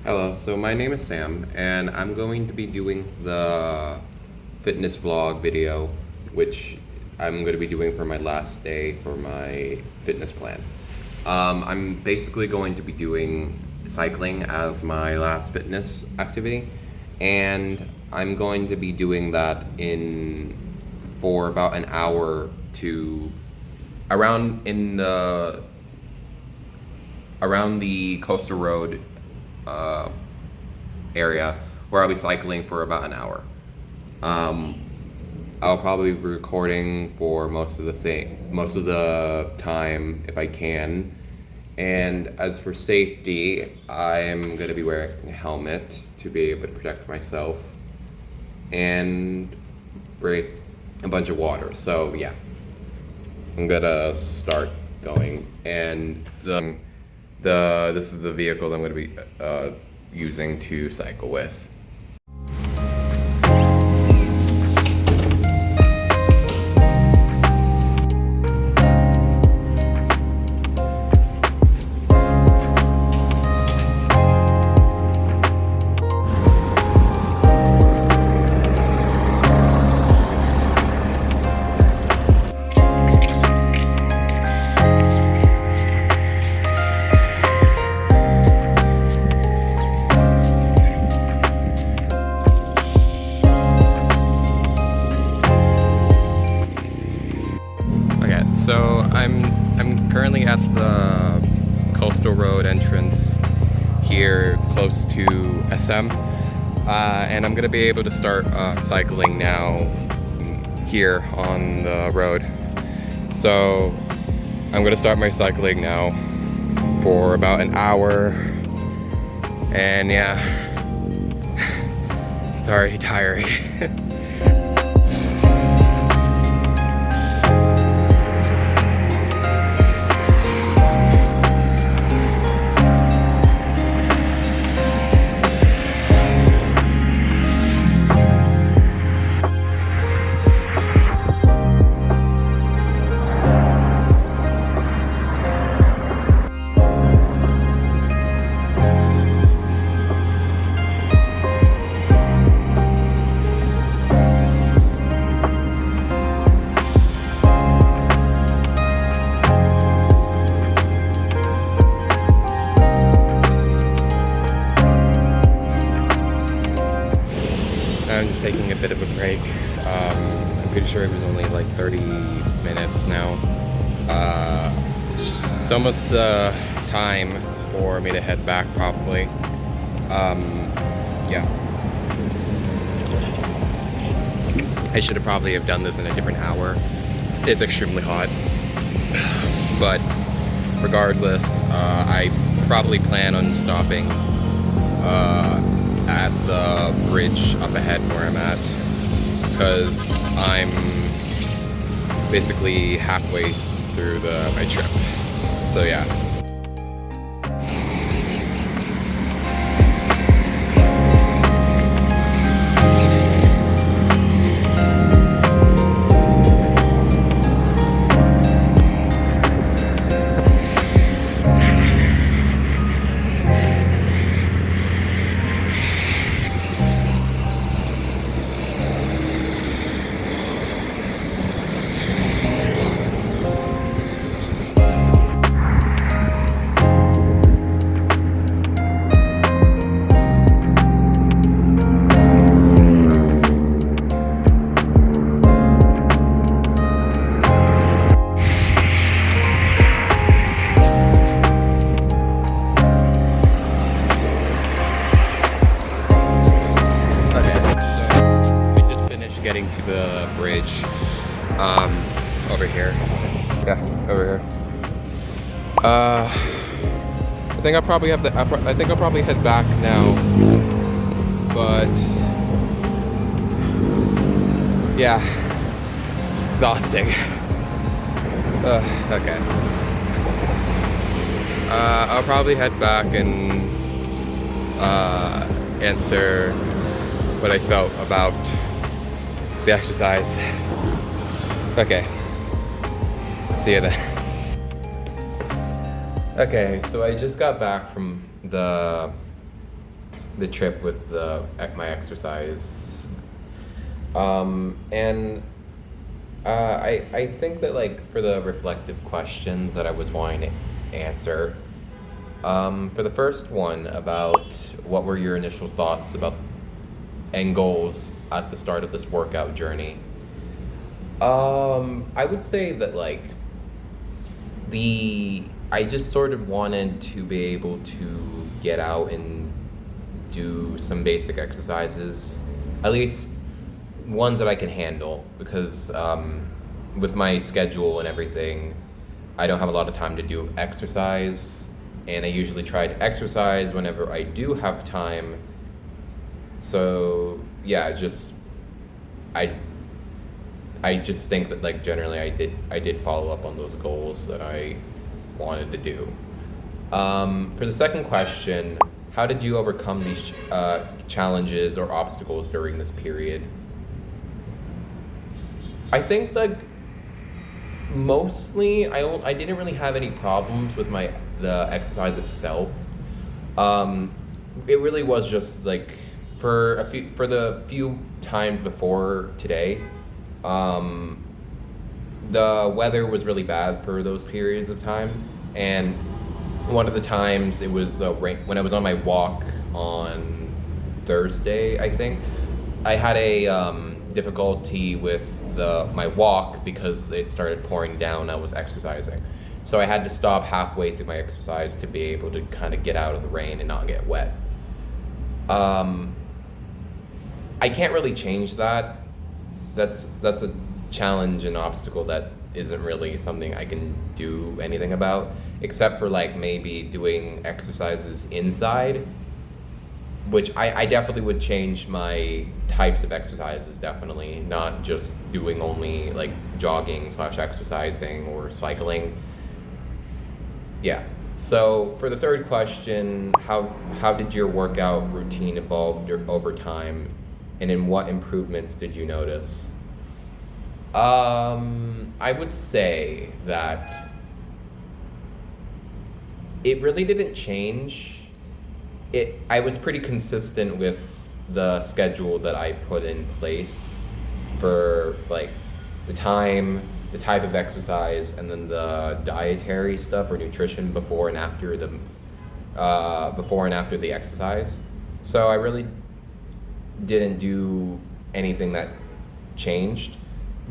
Hello, so my name is Sam, and I'm going to be doing the fitness vlog video, which I'm going to be doing for my last day for my fitness plan. I'm basically going to be doing cycling as my last fitness activity, and I'm going to be doing that in for about an hour to around in the around the coastal road uh, area where I'll be cycling for about an hour. Um, I'll probably be recording for most of the time if I can. And as for safety, I am going to be wearing a helmet to be able to protect myself and bring a bunch of water. So yeah, I'm gonna start going, and the this is the vehicle I'm gonna be using to cycle with. Okay, so I'm currently at the coastal road entrance here close to SM, and I'm gonna be able to start cycling now here on the road. So I'm gonna start my cycling now for about an hour, and yeah, it's already tiring. I'm just taking a bit of a break. I'm pretty sure it was only like 30 minutes now. It's almost time for me to head back probably. Yeah. I should have probably have done this in a different hour. It's extremely hot. But regardless, I probably plan on stopping at the bridge up ahead where I'm at, because I'm basically halfway through my trip. So yeah. Getting to the bridge over here. Yeah, over here. I think I'll probably head back now. But yeah, it's exhausting. Okay. I'll probably head back and answer what I felt about the exercise. Okay. See you then. Okay, so I just got back from the the trip with my exercise. And I think that, like, for the reflective questions that I was wanting to answer, for the first one about what were your initial thoughts about and goals at the start of this workout journey, I would say that, like, I just sort of wanted to be able to get out and do some basic exercises, at least ones that I can handle, because with my schedule and everything, I don't have a lot of time to do exercise, and I usually try to exercise whenever I do have time. So yeah, I I just think that, like, generally I did follow up on those goals that I wanted to do. For the second question, how did you overcome these challenges or obstacles during this period? I think, like, mostly I didn't really have any problems with the exercise itself. It really was just, like, for the few times before today, the weather was really bad for those periods of time, and one of the times it was rain when I was on my walk on Thursday, I think. I had a difficulty with my walk because it started pouring down. I was exercising, so I had to stop halfway through my exercise to be able to kind of get out of the rain and not get wet. I can't really change that. That's a challenge and obstacle that isn't really something I can do anything about, except for, like, maybe doing exercises inside, which I definitely would change my types of exercises, definitely, not just doing only, like, jogging / exercising or cycling. Yeah. So for the third question, how did your workout routine evolve over time, and in what improvements did you notice? I would say that it really didn't change. I was pretty consistent with the schedule that I put in place for, like, the time, the type of exercise, and then the dietary stuff or nutrition before and after the exercise. So I really didn't do anything that changed.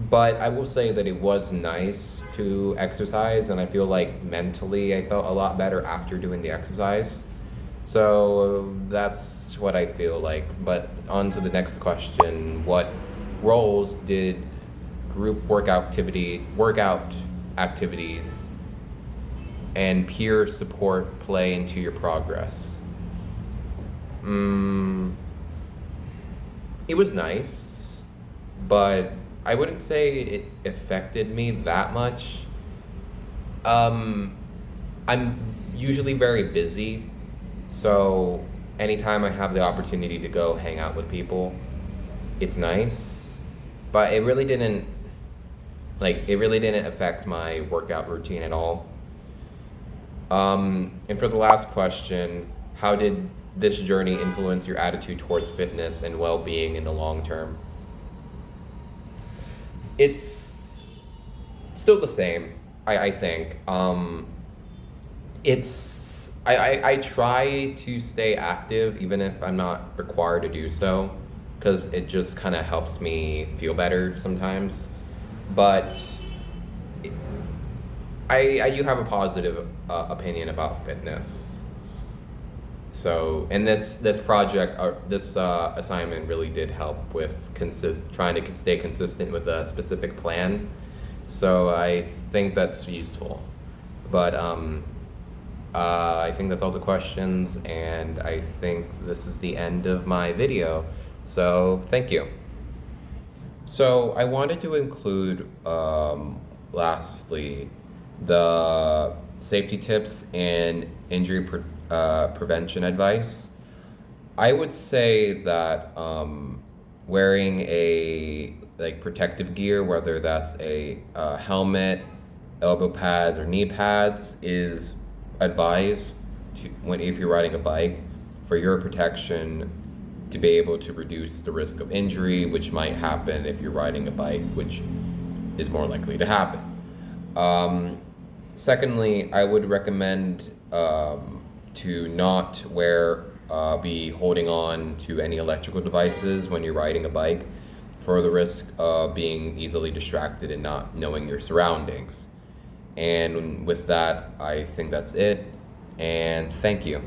But I will say that it was nice to exercise, and I feel like mentally I felt a lot better after doing the exercise. So that's what I feel like. But on to the next question: what roles did group workout activities and peer support play into your progress? It was nice, but I wouldn't say it affected me that much. I'm usually very busy, so anytime I have the opportunity to go hang out with people, it's nice. But it really didn't affect my workout routine at all. And for the last question, how did this journey influence your attitude towards fitness and well-being in the long term? It's still the same, I think. I try to stay active even if I'm not required to do so, because it just kind of helps me feel better sometimes. But I do have a positive opinion about fitness. So, and this project, this assignment really did help with trying to stay consistent with a specific plan. So I think that's useful. But I think that's all the questions, and I think this is the end of my video. So thank you. So I wanted to include, lastly, the safety tips and injury prevention advice. I would say that wearing a, like, protective gear, whether that's a helmet, elbow pads, or knee pads, is advised if you're riding a bike for your protection to be able to reduce the risk of injury, which might happen if you're riding a bike, which is more likely to happen. Secondly, I would recommend to not be holding on to any electrical devices when you're riding a bike, for the risk of being easily distracted and not knowing your surroundings. And with that, I think that's it. And thank you.